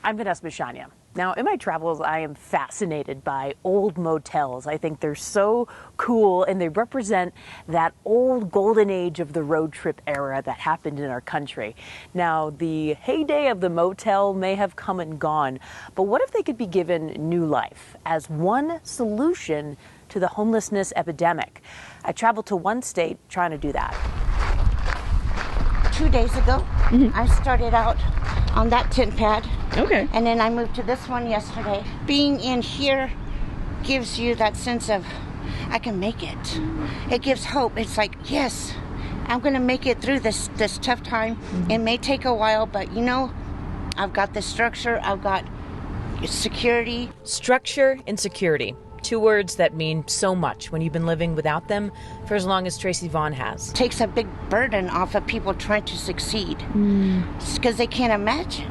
I'm Vanessa Mishania. Now, in my travels, I am fascinated by old motels. I think they're so cool, and they represent that old golden age of the road trip era that happened in our country. Now, the heyday of the motel may have come and gone, but what if they could be given new life as one solution to the homelessness epidemic? I traveled to one state trying to do that. 2 days ago, I started out on that tent pad. Okay. And then I moved to this one yesterday. Being in here gives you that sense of, I can make it. It gives hope. It's like, yes, I'm going to make it through this tough time. It may take a while, but you know, I've got the structure, I've got security. Structure and security. Two words that mean so much when you've been living without them for as long as Tracy Vaughn has. Takes a big burden off of people trying to succeed. Because they can't imagine,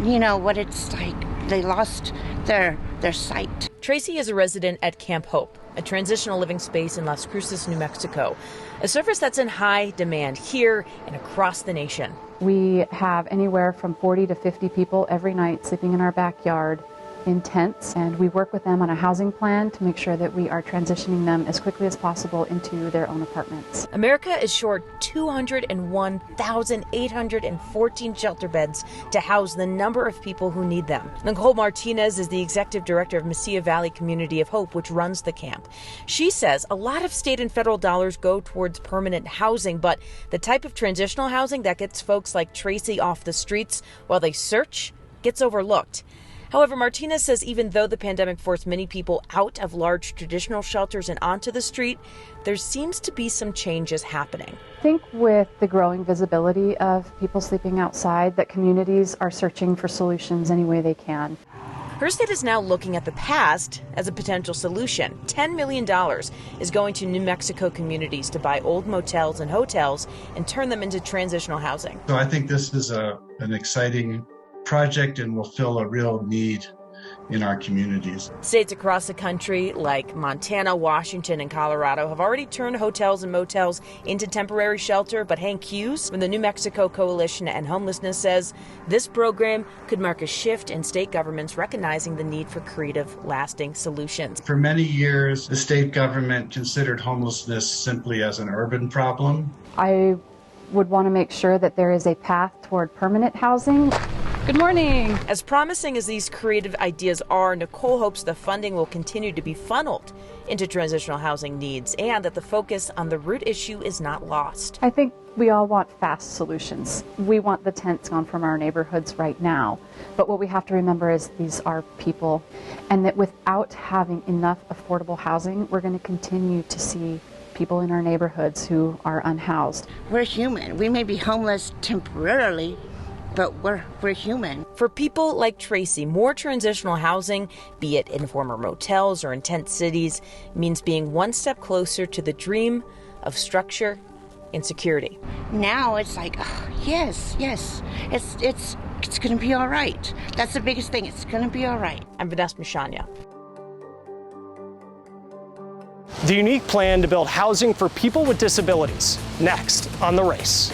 you know, what it's like. They lost their sight. Tracy is a resident at Camp Hope, a transitional living space in Las Cruces, New Mexico, a service that's in high demand here and across the nation. We have anywhere from 40 to 50 people every night sleeping in our backyard in tents, and we work with them on a housing plan to make sure that we are transitioning them as quickly as possible into their own apartments. America is short 201,814 shelter beds to house the number of people who need them. Nicole Martinez is the executive director of Mesilla Valley Community of Hope, which runs the camp. She says a lot of state and federal dollars go towards permanent housing, but the type of transitional housing that gets folks like Tracy off the streets while they search gets overlooked. However, Martinez says even though the pandemic forced many people out of large traditional shelters and onto the street, there seems to be some changes happening. I think with the growing visibility of people sleeping outside, that communities are searching for solutions any way they can. Her state is now looking at the past as a potential solution. $10 million is going to New Mexico communities to buy old motels and hotels and turn them into transitional housing. So I think this is an exciting project and will fill a real need in our communities. States across the country like Montana, Washington, and Colorado have already turned hotels and motels into temporary shelter, but Hank Hughes from the New Mexico Coalition to End Homelessness says this program could mark a shift in state governments recognizing the need for creative, lasting solutions. For many years, the state government considered homelessness simply as an urban problem. I would want to make sure that there is a path toward permanent housing. Good morning. As promising as these creative ideas are, Nicole hopes the funding will continue to be funneled into transitional housing needs and that the focus on the root issue is not lost. I think we all want fast solutions. We want the tents gone from our neighborhoods right now. But what we have to remember is these are people, and that without having enough affordable housing, we're going to continue to see people in our neighborhoods who are unhoused. We're human. We may be homeless temporarily, but we're human. For people like Tracy, more transitional housing, be it in former motels or in tent cities, means being one step closer to the dream of structure and security. Now it's like, oh, yes, it's going to be all right. That's the biggest thing. It's going to be all right. I'm Vanessa Mishania. The unique plan to build housing for people with disabilities. Next on The Race.